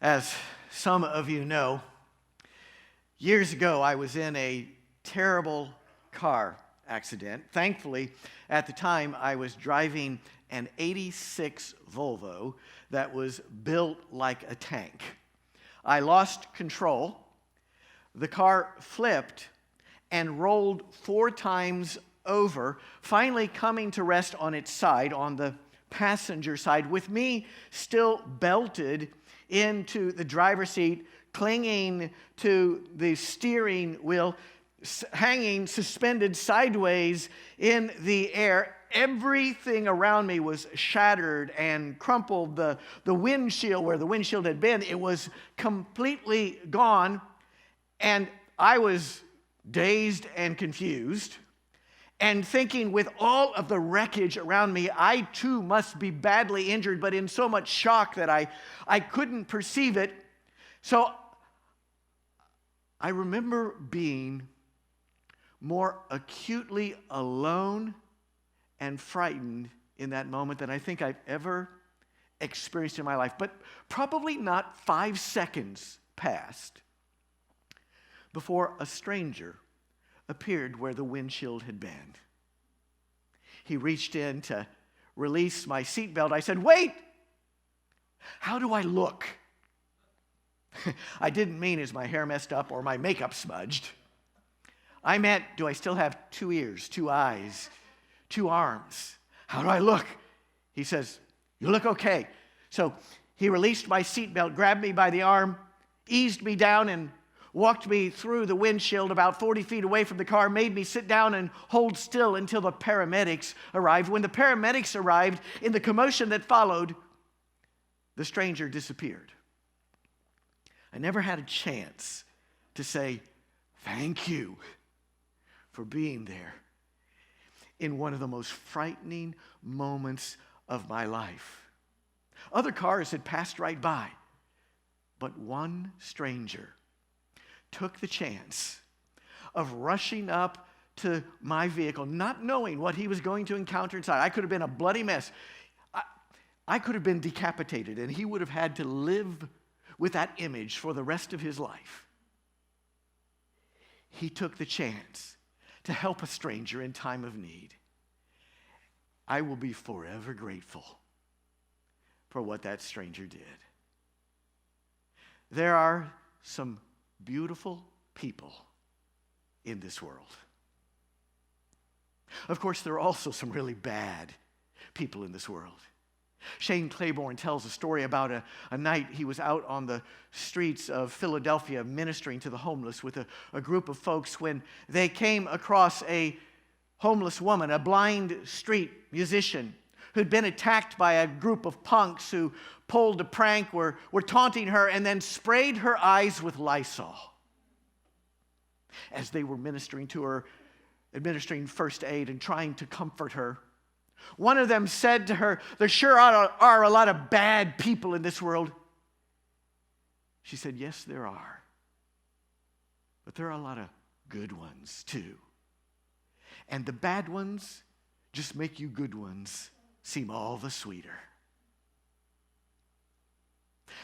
As some of you know, years ago I was in a terrible car accident. Thankfully, at the time I was driving an '86 Volvo that was built like a tank. I lost control. The car flipped and rolled 4 times over, finally coming to rest on its side, on the passenger side, with me still belted into the driver's seat, clinging to the steering wheel, hanging suspended sideways in the air. Everything around me was shattered and crumpled. The windshield, where the windshield had been, it was completely gone. And I was dazed and confused and thinking, with all of the wreckage around me, I too must be badly injured, but in so much shock that I couldn't perceive it. So I remember being more acutely alone and frightened in that moment than I think I've ever experienced in my life. But probably not 5 seconds passed before a stranger appeared where the windshield had been. He reached in to release my seatbelt. I said, "Wait! How do I look?" I didn't mean, is my hair messed up or my makeup smudged? I meant, do I still have 2 ears, 2 eyes, 2 arms? How do I look? He says, "You look okay." So he released my seatbelt, grabbed me by the arm, eased me down, and walked me through the windshield about 40 feet away from the car, made me sit down and hold still until the paramedics arrived. When the paramedics arrived, in the commotion that followed, the stranger disappeared. I never had a chance to say thank you for being there in one of the most frightening moments of my life. Other cars had passed right by, but one stranger took the chance of rushing up to my vehicle, not knowing what he was going to encounter inside. I could have been a bloody mess. I could have been decapitated, and he would have had to live with that image for the rest of his life. He took the chance to help a stranger in time of need. I will be forever grateful for what that stranger did. There are some beautiful people in this world. Of course, there are also some really bad people in this world. Shane Claiborne tells a story about a night he was out on the streets of Philadelphia ministering to the homeless with a group of folks when they came across a homeless woman, a blind street musician who'd been attacked by a group of punks who pulled a prank, were taunting her, and then sprayed her eyes with Lysol. As they were ministering to her, administering first aid and trying to comfort her, one of them said to her, "There sure are a lot of bad people in this world." She said, "Yes, there are. But there are a lot of good ones too. And the bad ones just make you good ones seem all the sweeter."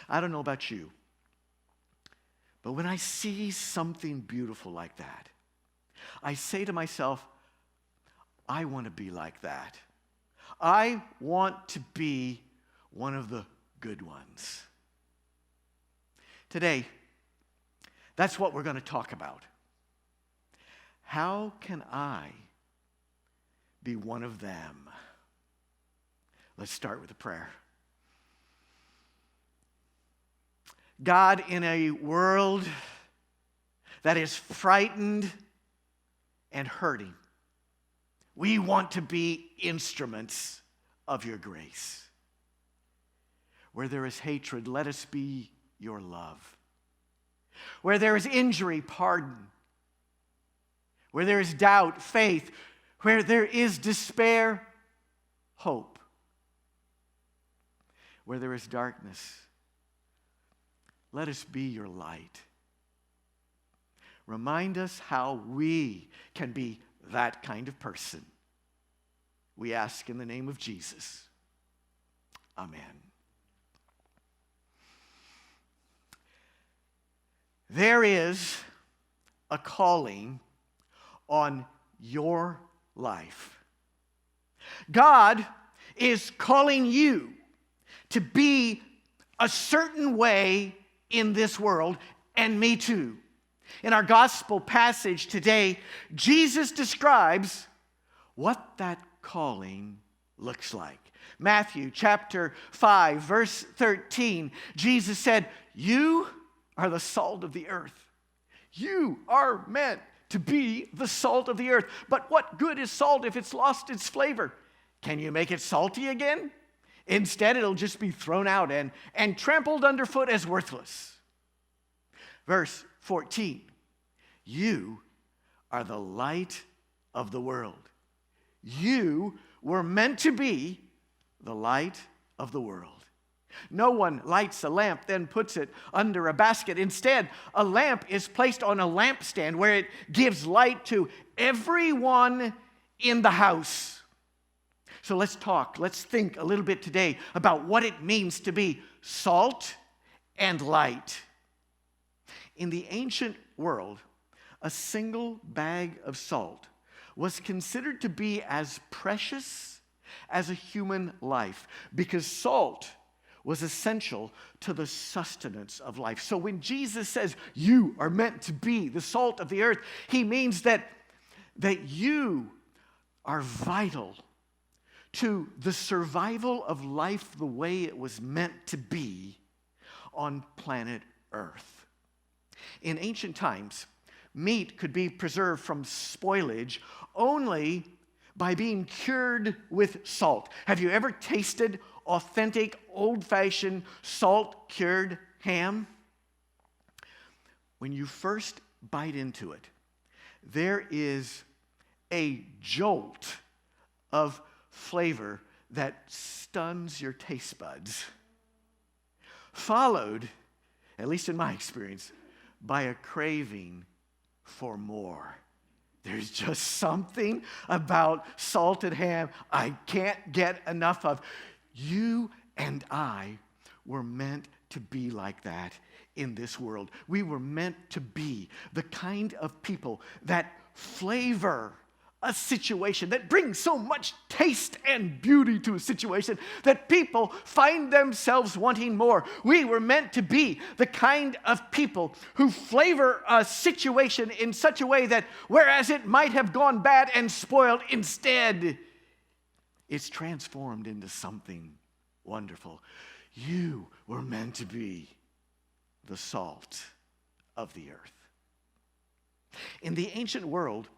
I don't know about you, but when I see something beautiful like that, I say to myself, I want to be like that. I want to be one of the good ones. Today, that's what we're going to talk about. How can I be one of them? Let's start with a prayer. God, in a world that is frightened and hurting, we want to be instruments of your grace. Where there is hatred, let us be your love. Where there is injury, pardon. Where there is doubt, faith. Where there is despair, hope. Where there is darkness, let us be your light. Remind us how we can be that kind of person. We ask in the name of Jesus. Amen. There is a calling on your life. God is calling you to be a certain way in this world, and me too. In our gospel passage today, Jesus describes what that calling looks like. Matthew chapter 5, verse 13, Jesus said, "You are the salt of the earth. You are meant to be the salt of the earth. But what good is salt if it's lost its flavor? Can you make it salty again? Instead, it'll just be thrown out and trampled underfoot as worthless." Verse 14, "You are the light of the world." You were meant to be the light of the world. No one lights a lamp, then puts it under a basket. Instead, a lamp is placed on a lampstand where it gives light to everyone in the house. So let's think a little bit today about what it means to be salt and light. In the ancient world, a single bag of salt was considered to be as precious as a human life because salt was essential to the sustenance of life. So when Jesus says you are meant to be the salt of the earth, he means that you are vital to the survival of life the way it was meant to be on planet Earth. In ancient times, meat could be preserved from spoilage only by being cured with salt. Have you ever tasted authentic, old-fashioned, salt-cured ham? When you first bite into it, there is a jolt of flavor that stuns your taste buds, followed, at least in my experience, by a craving for more. There's just something about salted ham I can't get enough of. You and I were meant to be like that in this world. We were meant to be the kind of people that flavor a situation, that brings so much taste and beauty to a situation that people find themselves wanting more. We were meant to be the kind of people who flavor a situation in such a way that whereas it might have gone bad and spoiled, instead it's transformed into something wonderful. You were meant to be the salt of the earth. In the ancient world,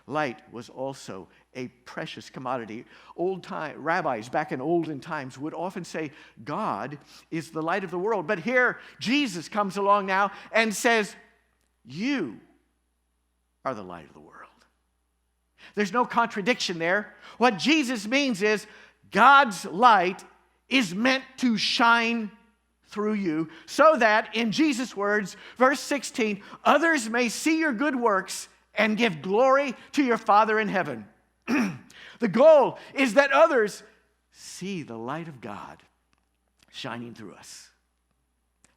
light was also a precious commodity. Rabbis back in olden times would often say, God is the light of the world. But here, Jesus comes along now and says, you are the light of the world. There's no contradiction there. What Jesus means is God's light is meant to shine through you so that, in Jesus' words, verse 16, others may see your good works and give glory to your Father in heaven. The goal is that others see the light of God shining through us.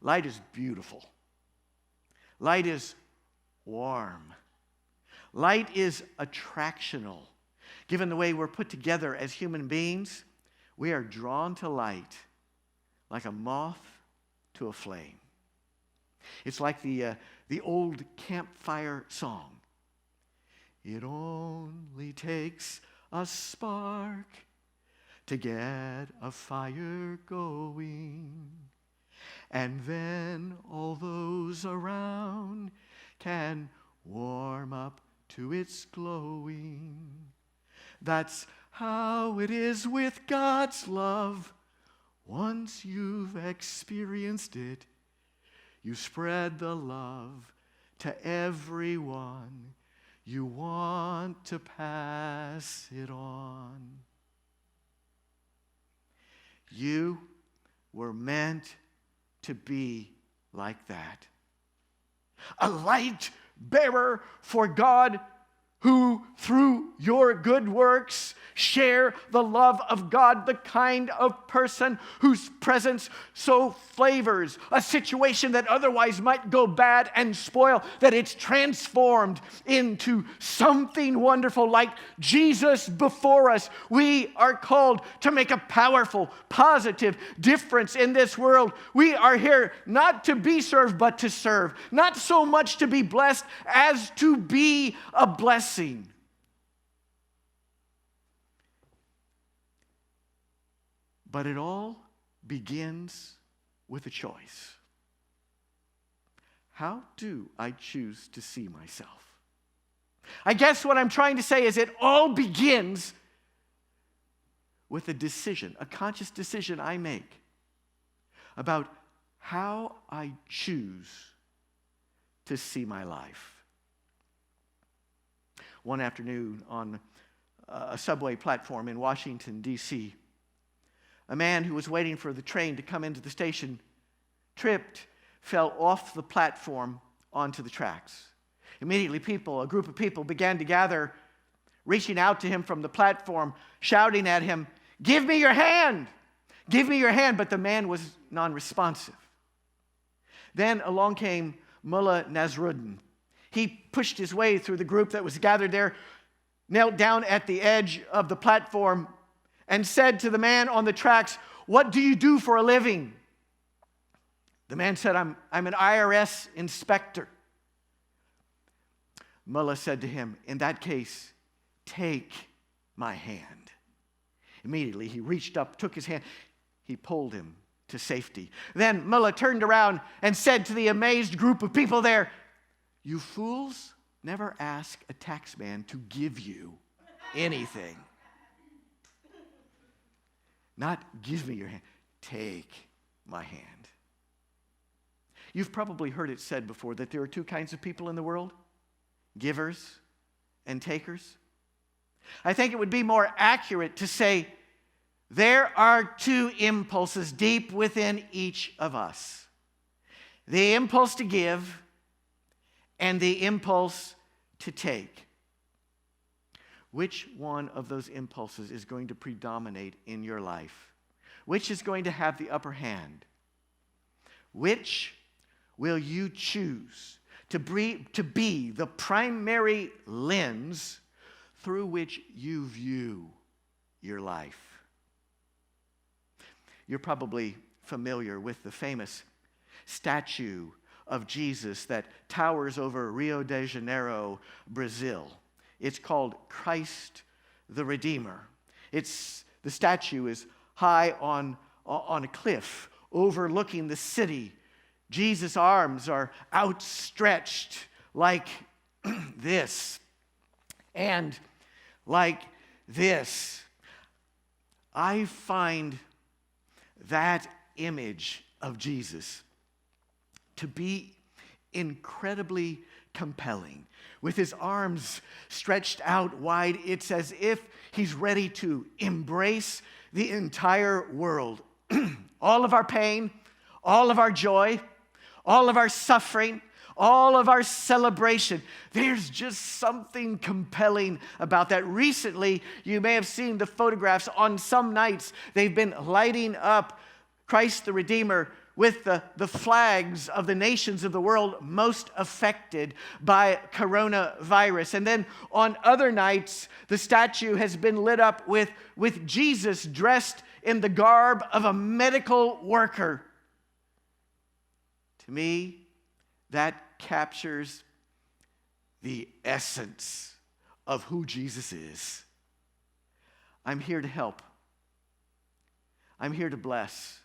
Light is beautiful. Light is warm. Light is attractional. Given the way we're put together as human beings, we are drawn to light like a moth to a flame. It's like the old campfire song. It only takes a spark to get a fire going, and then all those around can warm up to its glowing. That's how it is with God's love. Once you've experienced it, you spread the love to everyone. You want to pass it on. You were meant to be like that. A light bearer for God who, through your good works, share the love of God, the kind of person whose presence so flavors a situation that otherwise might go bad and spoil, that it's transformed into something wonderful like Jesus before us. We are called to make a powerful, positive difference in this world. We are here not to be served, but to serve. Not so much to be blessed as to be a blessing. But it all begins with a choice. How do I choose to see myself? I guess what I'm trying to say is it all begins with a decision, a conscious decision I make about how I choose to see my life. One afternoon on a subway platform in Washington, D.C., a man who was waiting for the train to come into the station tripped, fell off the platform onto the tracks. Immediately, a group of people began to gather, reaching out to him from the platform, shouting at him, "Give me your hand! Give me your hand!" But the man was non-responsive. Then along came Mullah Nasruddin. He pushed his way through the group that was gathered there, knelt down at the edge of the platform, and said to the man on the tracks, "What do you do for a living?" The man said, I'm an IRS inspector." Mullah said to him, "In that case, take my hand." Immediately, he reached up, took his hand. He pulled him to safety. Then Mullah turned around and said to the amazed group of people there, "You fools never ask a taxman to give you anything. Not give me your hand, take my hand." You've probably heard it said before that there are two kinds of people in the world, givers and takers. I think it would be more accurate to say there are two impulses deep within each of us. The impulse to give and the impulse to take. Which one of those impulses is going to predominate in your life? Which is going to have the upper hand? Which will you choose to be the primary lens through which you view your life? You're probably familiar with the famous statue of Jesus that towers over Rio de Janeiro, Brazil. It's called Christ the Redeemer. The statue is high on a cliff overlooking the city. Jesus' arms are outstretched like this and like this. I find that image of Jesus to be incredibly compelling. With his arms stretched out wide, it's as if he's ready to embrace the entire world. All of our pain, all of our joy, all of our suffering, all of our celebration. There's just something compelling about that. Recently, you may have seen the photographs. On some nights, they've been lighting up Christ the Redeemer with the flags of the nations of the world most affected by coronavirus. And then on other nights, the statue has been lit up with Jesus dressed in the garb of a medical worker. To me, that captures the essence of who Jesus is. I'm here to help. I'm here to bless.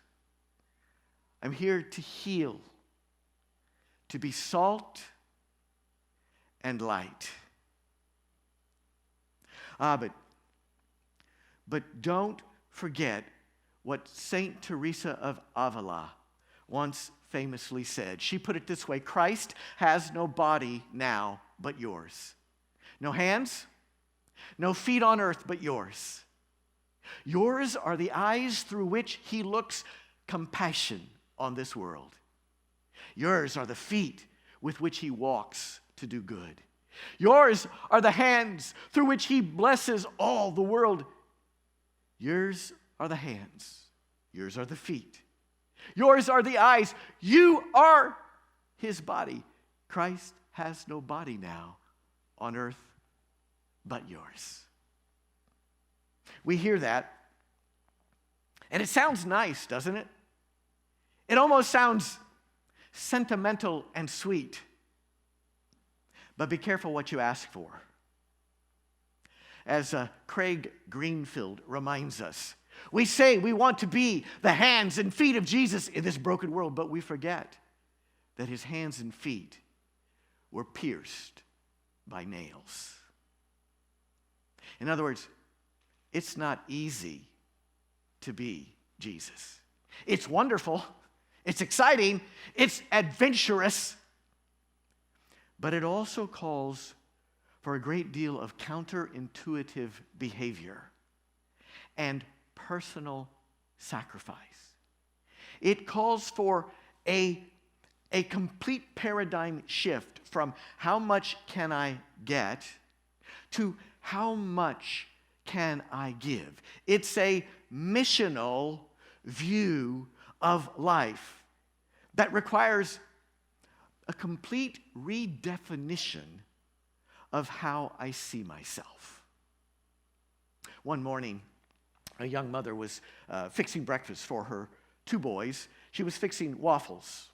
I'm here to heal, to be salt and light. But don't forget what Saint Teresa of Avila once famously said. She put it this way: Christ has no body now but yours. No hands, no feet on earth but yours. Yours are the eyes through which he looks compassion on this world. Yours are the feet with which he walks to do good. Yours are the hands through which he blesses all the world Yours are the hands. Yours are the feet. Yours are the eyes. You are his body. Christ has no body now on earth but yours. We hear that, and it sounds nice, doesn't it? It almost sounds sentimental and sweet. But be careful what you ask for. As Craig Greenfield reminds us, we say we want to be the hands and feet of Jesus in this broken world, but we forget that his hands and feet were pierced by nails. In other words, it's not easy to be Jesus. It's wonderful, it's exciting, it's adventurous, but it also calls for a great deal of counterintuitive behavior and personal sacrifice. It calls for a complete paradigm shift from how much can I get to how much can I give. It's a missional view of life that requires a complete redefinition of how I see myself. One morning, a young mother was fixing breakfast for her two boys. She was fixing waffles.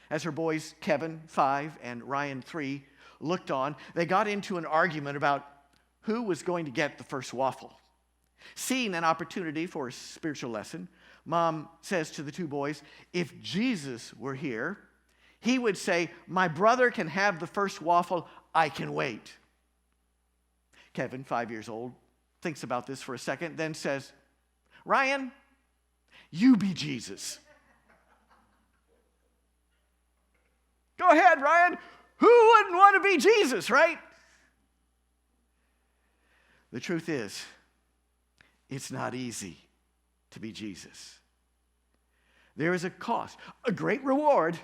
As her boys, Kevin, 5, and Ryan, 3, looked on, they got into an argument about who was going to get the first waffle. Seeing an opportunity for a spiritual lesson, Mom says to the two boys, if Jesus were here, he would say, my brother can have the first waffle, I can wait. Kevin, 5 years old, thinks about this for a second, then says, Ryan, you be Jesus. Go ahead, Ryan. Who wouldn't want to be Jesus, right? The truth is, it's not easy to be Jesus. There is a cost, a great reward,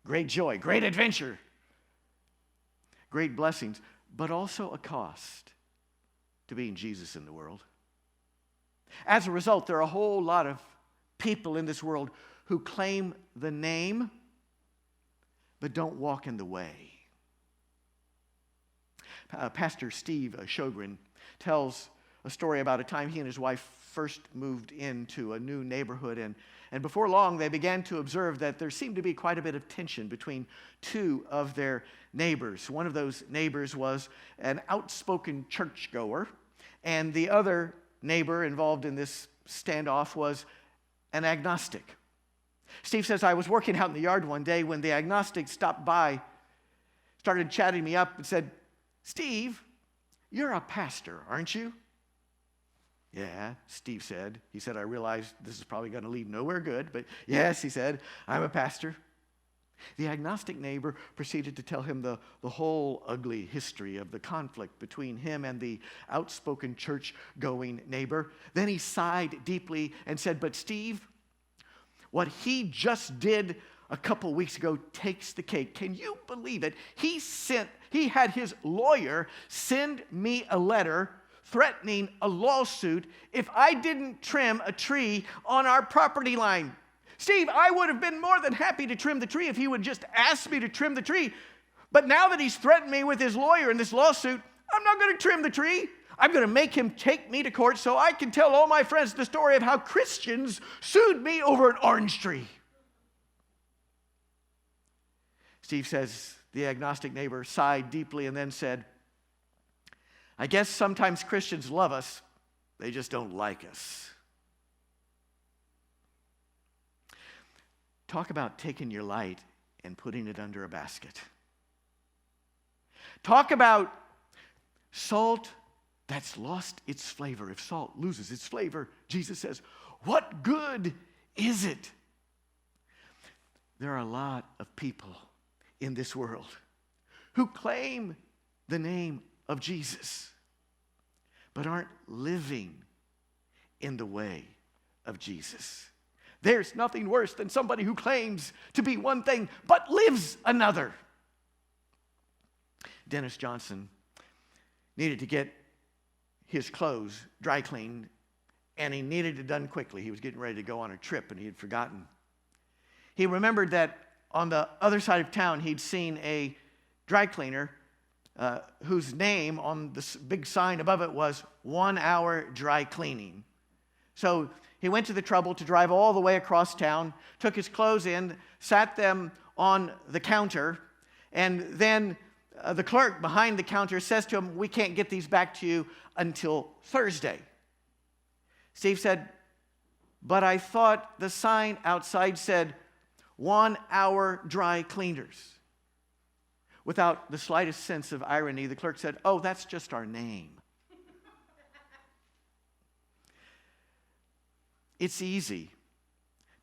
great joy, great adventure, great blessings, but also a cost to being Jesus in the world. As a result, there are a whole lot of people in this world who claim the name but don't walk in the way. Pastor Steve Sjogren tells a story about a time he and his wife first moved into a new neighborhood, and before long they began to observe that there seemed to be quite a bit of tension between two of their neighbors. One of those neighbors was an outspoken churchgoer, and the other neighbor involved in this standoff was an agnostic. Steve says, I was working out in the yard one day when the agnostic stopped by, started chatting me up and said, Steve, you're a pastor, aren't you? Yeah, Steve said. He said, I realized this is probably going to lead nowhere good, but yes, he said, I'm a pastor. The agnostic neighbor proceeded to tell him the whole ugly history of the conflict between him and the outspoken church-going neighbor. Then he sighed deeply and said, but Steve, what he just did a couple weeks ago takes the cake. Can you believe it? He had his lawyer send me a letter threatening a lawsuit if I didn't trim a tree on our property line. Steve, I would have been more than happy to trim the tree if he would just ask me to trim the tree. But now that he's threatened me with his lawyer in this lawsuit, I'm not going to trim the tree. I'm going to make him take me to court so I can tell all my friends the story of how Christians sued me over an orange tree. Steve says the agnostic neighbor sighed deeply and then said, I guess sometimes Christians love us, they just don't like us. Talk about taking your light and putting it under a basket. Talk about salt that's lost its flavor. If salt loses its flavor, Jesus says, what good is it? There are a lot of people in this world who claim the name of Jesus, but aren't living in the way of Jesus. There's nothing worse than somebody who claims to be one thing, but lives another. Dennis Johnson needed to get his clothes dry cleaned and he needed it done quickly. He was getting ready to go on a trip, and he had forgotten. He remembered that on the other side of town, he'd seen a dry cleaner whose name on the big sign above it was 1 hour dry cleaning. So he went to the trouble to drive all the way across town, took his clothes in, sat them on the counter, and then the clerk behind the counter says to him, "We can't get these back to you until Thursday." Steve said, "But I thought the sign outside said 1 hour dry cleaners." Without the slightest sense of irony, the clerk said, "Oh, that's just our name." It's easy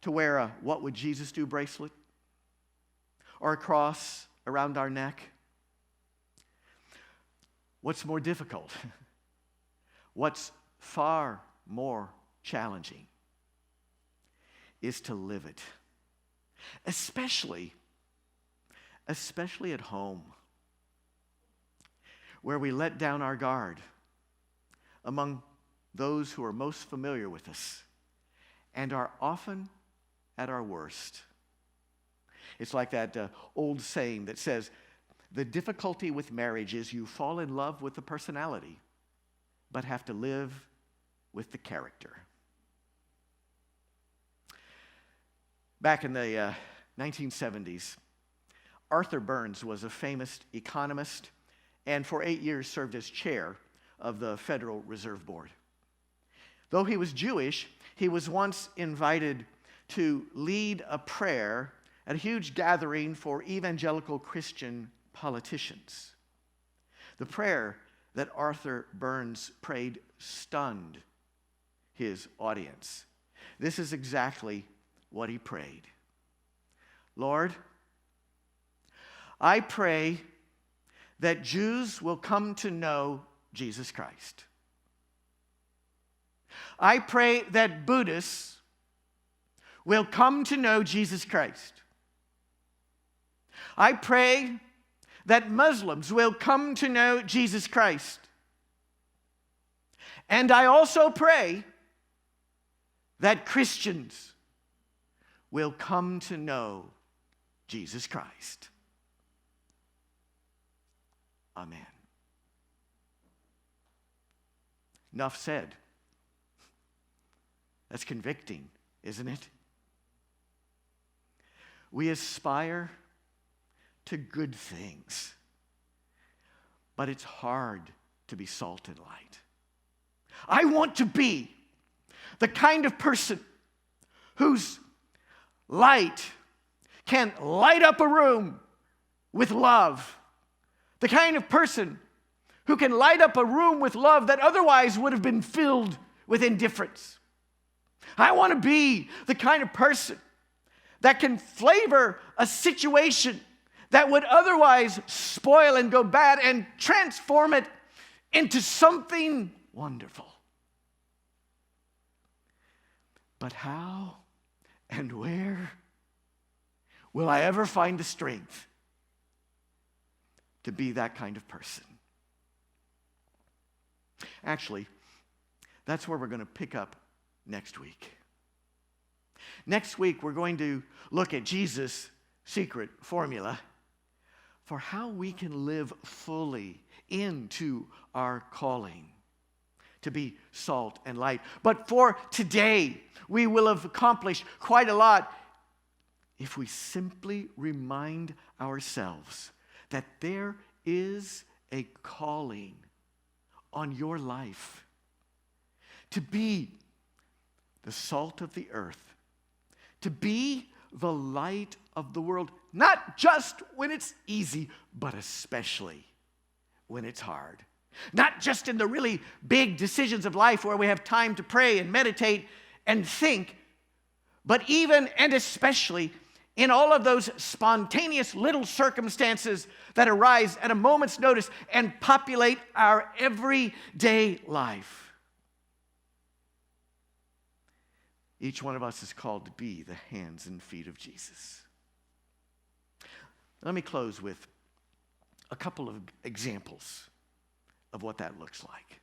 to wear a "What would Jesus do" bracelet or a cross around our neck. What's more difficult? What's far more challenging is to live it. Especially at home, where we let down our guard among those who are most familiar with us and are often at our worst. It's like that old saying that says, the difficulty with marriage is you fall in love with the personality, but have to live with the character. Back in the 1970s, Arthur Burns was a famous economist and for 8 years served as chair of the Federal Reserve Board. Though he was Jewish, he was once invited to lead a prayer at a huge gathering for evangelical Christian politicians. The prayer that Arthur Burns prayed stunned his audience. This is exactly what he prayed. Lord, I pray that Jews will come to know Jesus Christ. I pray that Buddhists will come to know Jesus Christ. I pray that Muslims will come to know Jesus Christ. And I also pray that Christians will come to know Jesus Christ. Amen. Enough said. That's convicting, isn't it? We aspire to good things, but it's hard to be salt and light. I want to be the kind of person whose light can light up a room with love. The kind of person who can light up a room with love that otherwise would have been filled with indifference. I want to be the kind of person that can flavor a situation that would otherwise spoil and go bad and transform it into something wonderful. But how and where will I ever find the strength to be that kind of person? Actually, that's where we're going to pick up next week. Next week, we're going to look at Jesus' secret formula for how we can live fully into our calling to be salt and light. But for today, we will have accomplished quite a lot if we simply remind ourselves that there is a calling on your life to be the salt of the earth, to be the light of the world, not just when it's easy, but especially when it's hard. Not just in the really big decisions of life where we have time to pray and meditate and think, but even and especially in all of those spontaneous little circumstances that arise at a moment's notice and populate our everyday life. Each one of us is called to be the hands and feet of Jesus. Let me close with a couple of examples of what that looks like.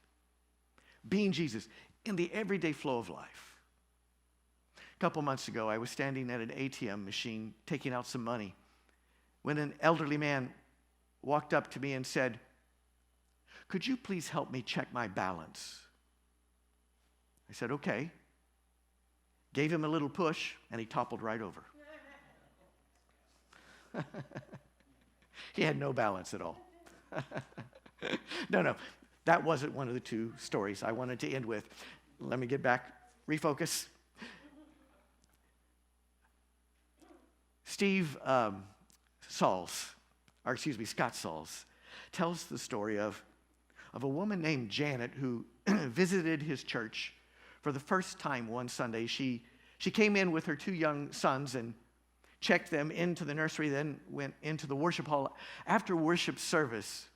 being Jesus in the everyday flow of life. A couple months ago, I was standing at an ATM machine taking out some money when an elderly man walked up to me and said, "Could you please help me check my balance?" I said, "Okay." Gave him a little push, and he toppled right over. He had no balance at all. No, that wasn't one of the two stories I wanted to end with. Let me get back, refocus. Scott Sauls, tells the story of a woman named Janet who visited his church for the first time one Sunday. She came in with her two young sons and checked them into the nursery, then went into the worship hall. After worship service,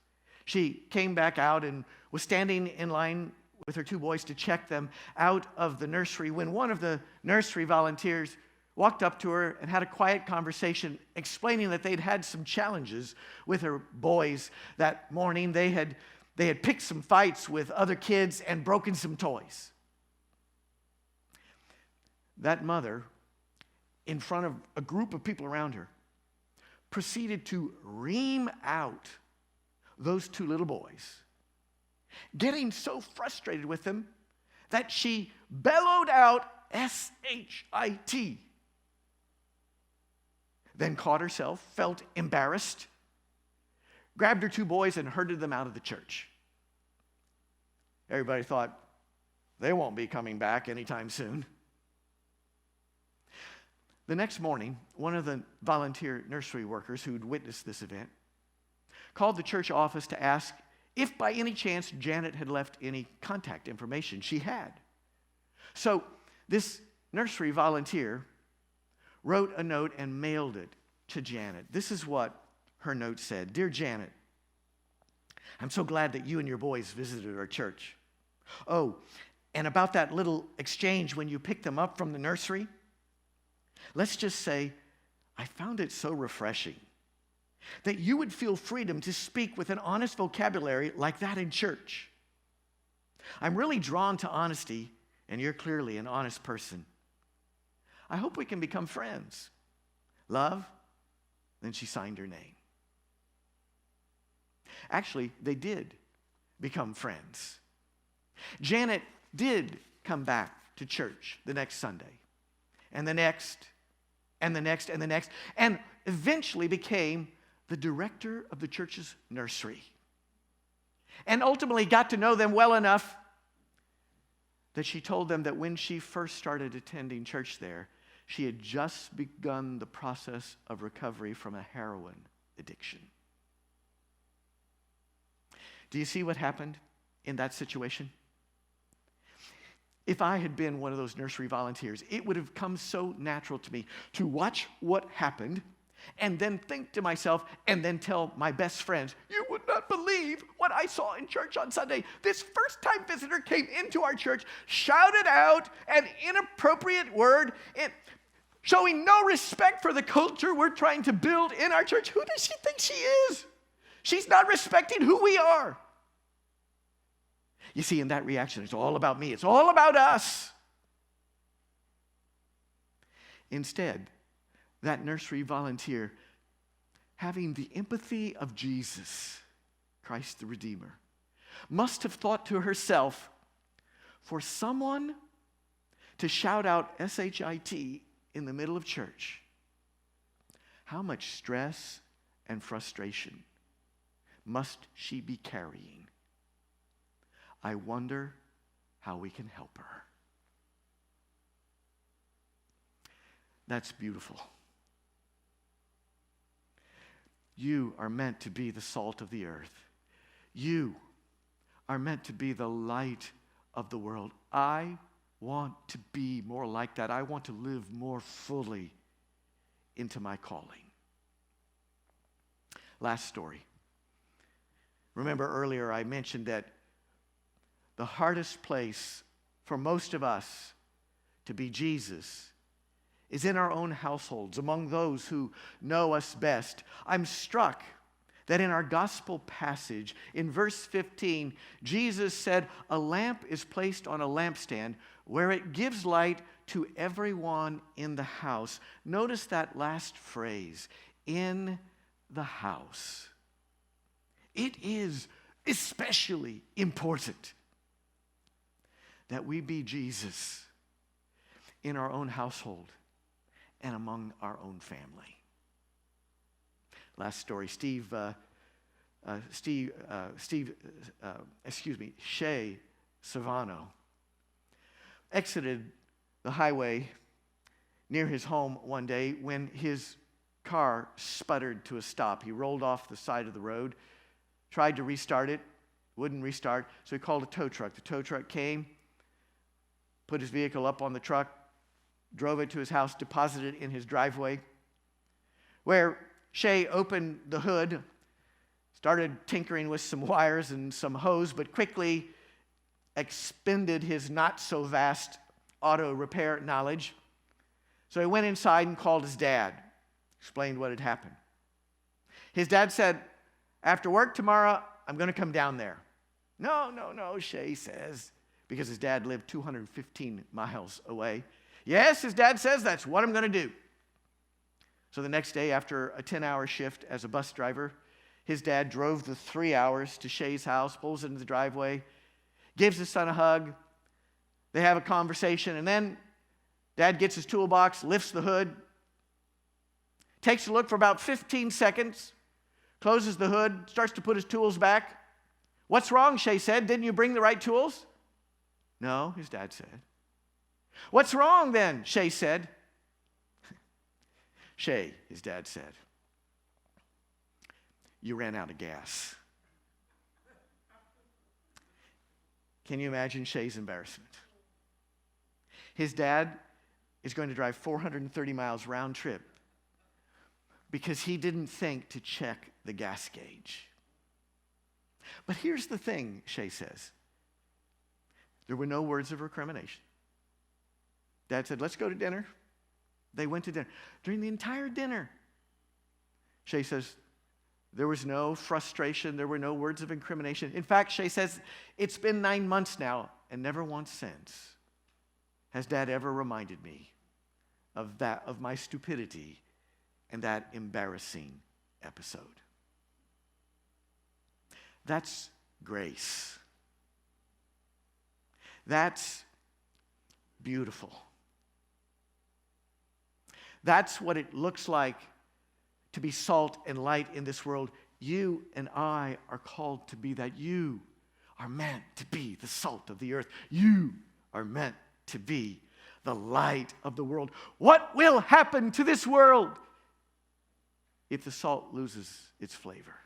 she came back out and was standing in line with her two boys to check them out of the nursery when one of the nursery volunteers walked up to her and had a quiet conversation explaining that they'd had some challenges with her boys that morning. They had picked some fights with other kids and broken some toys. That mother, in front of a group of people around her, proceeded to ream out those two little boys, getting so frustrated with them that she bellowed out S-H-I-T. Then caught herself, felt embarrassed, grabbed her two boys and herded them out of the church. Everybody thought, they won't be coming back anytime soon. The next morning, one of the volunteer nursery workers who'd witnessed this event called the church office to ask if by any chance Janet had left any contact information. She had. So this nursery volunteer wrote a note and mailed it to Janet. This is what her note said. "Dear Janet, I'm so glad that you and your boys visited our church. Oh, and about that little exchange when you picked them up from the nursery, let's just say I found it so refreshing that you would feel freedom to speak with an honest vocabulary like that in church. I'm really drawn to honesty, and you're clearly an honest person. I hope we can become friends. Love." Then she signed her name. Actually, they did become friends. Janet did come back to church the next Sunday, and the next, and the next, and the next, and eventually became the director of the church's nursery, and ultimately got to know them well enough that she told them that when she first started attending church there, she had just begun the process of recovery from a heroin addiction. Do you see what happened in that situation? If I had been one of those nursery volunteers, it would have come so natural to me to watch what happened and then think to myself and then tell my best friends, "You would not believe what I saw in church on Sunday. This first-time visitor came into our church, shouted out an inappropriate word, showing no respect for the culture we're trying to build in our church. Who does she think she is? She's not respecting who we are." You see, in that reaction, it's all about me. It's all about us. Instead, that nursery volunteer, having the empathy of Jesus, Christ the Redeemer, must have thought to herself, for someone to shout out S-H-I-T in the middle of church, how much stress and frustration must she be carrying? I wonder how we can help her. That's beautiful. You are meant to be the salt of the earth. You are meant to be the light of the world. I want to be more like that. I want to live more fully into my calling. Last story. Remember earlier I mentioned that the hardest place for most of us to be Jesus is in our own households, among those who know us best. I'm struck that in our gospel passage, in verse 15, Jesus said, "A lamp is placed on a lampstand where it gives light to everyone in the house." Notice that last phrase, in the house. It is especially important that we be Jesus in our own household and among our own family. Last story, Shay Savano exited the highway near his home one day when his car sputtered to a stop. He rolled off the side of the road, tried to restart it, wouldn't restart, so he called a tow truck. The tow truck came, put his vehicle up on the truck, drove it to his house, deposited it in his driveway, where Shay opened the hood, started tinkering with some wires and some hose, but quickly expended his not-so-vast auto repair knowledge. So he went inside and called his dad, explained what had happened. His dad said, "After work tomorrow, I'm going to come down there." No, Shay says, because his dad lived 215 miles away. Yes, his dad says, that's what I'm going to do. So the next day, after a 10-hour shift as a bus driver, his dad drove the 3 hours to Shay's house, pulls into the driveway, gives his son a hug. They have a conversation, and then Dad gets his toolbox, lifts the hood, takes a look for about 15 seconds, closes the hood, starts to put his tools back. "What's wrong?" Shay said. "Didn't you bring the right tools?" "No," his dad said. "What's wrong then?" Shay said. "Shay," his dad said, "you ran out of gas." Can you imagine Shay's embarrassment? His dad is going to drive 430 miles round trip because he didn't think to check the gas gauge. But here's the thing, Shay says. There were no words of recrimination. Dad said, "Let's go to dinner." They went to dinner. During the entire dinner, Shay says, there was no frustration. There were no words of incrimination. In fact, Shay says, it's been 9 months now, and never once since has Dad ever reminded me of my stupidity and that embarrassing episode. That's grace. That's beautiful. That's what it looks like to be salt and light in this world. You and I are called to be that. You are meant to be the salt of the earth. You are meant to be the light of the world. What will happen to this world if the salt loses its flavor?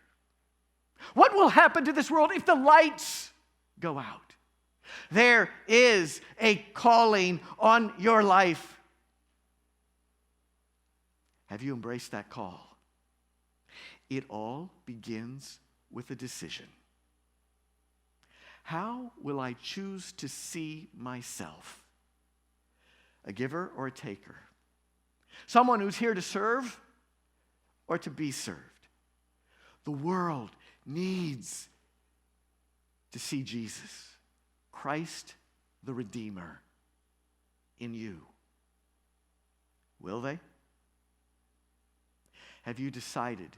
What will happen to this world if the lights go out? There is a calling on your life. Have you embraced that call? It all begins with a decision. How will I choose to see myself? A giver or a taker? Someone who's here to serve or to be served? The world needs to see Jesus, Christ the Redeemer, in you. Will they? Have you decided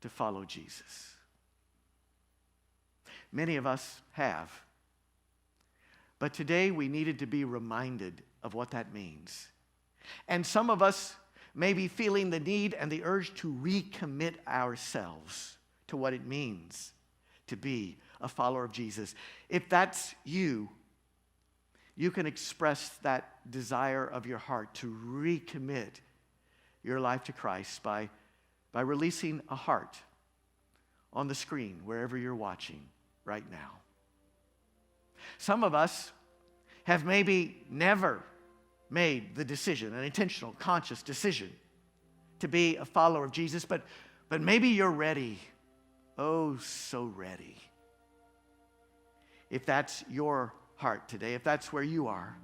to follow Jesus? Many of us have. But today we needed to be reminded of what that means. And some of us may be feeling the need and the urge to recommit ourselves to what it means to be a follower of Jesus. If that's you, you can express that desire of your heart to recommit your life to Christ by releasing a heart on the screen wherever you're watching right now. Some of us have maybe never made the decision, an intentional, conscious decision to be a follower of Jesus, but maybe you're ready. Oh, so ready. If that's your heart today, if that's where you are,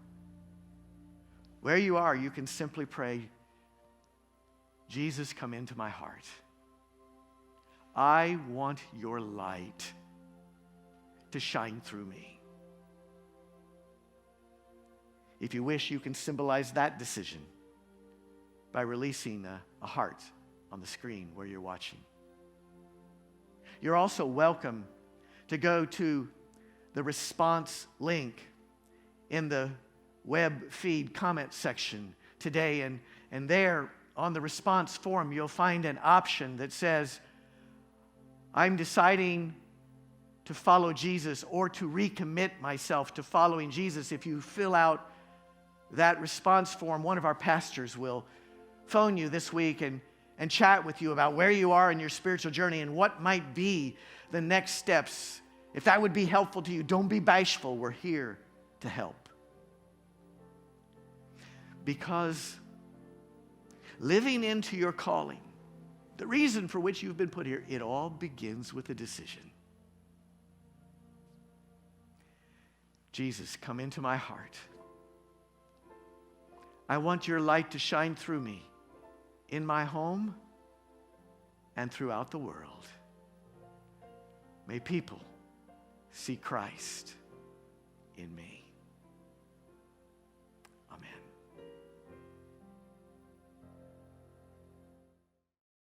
you can simply pray, Jesus, come into my heart. I want your light to shine through me. If you wish, you can symbolize that decision by releasing a heart on the screen where you're watching. You're also welcome to go to the response link in the web feed comment section today, and there on the response form you'll find an option that says, I'm deciding to follow Jesus or to recommit myself to following Jesus. If you fill out that response form, one of our pastors will phone you this week and chat with you about where you are in your spiritual journey and what might be the next steps. If that would be helpful to you, don't be bashful. We're here to help. Because living into your calling, the reason for which you've been put here, it all begins with a decision. Jesus, come into my heart. I want your light to shine through me in my home and throughout the world. May people see Christ in me.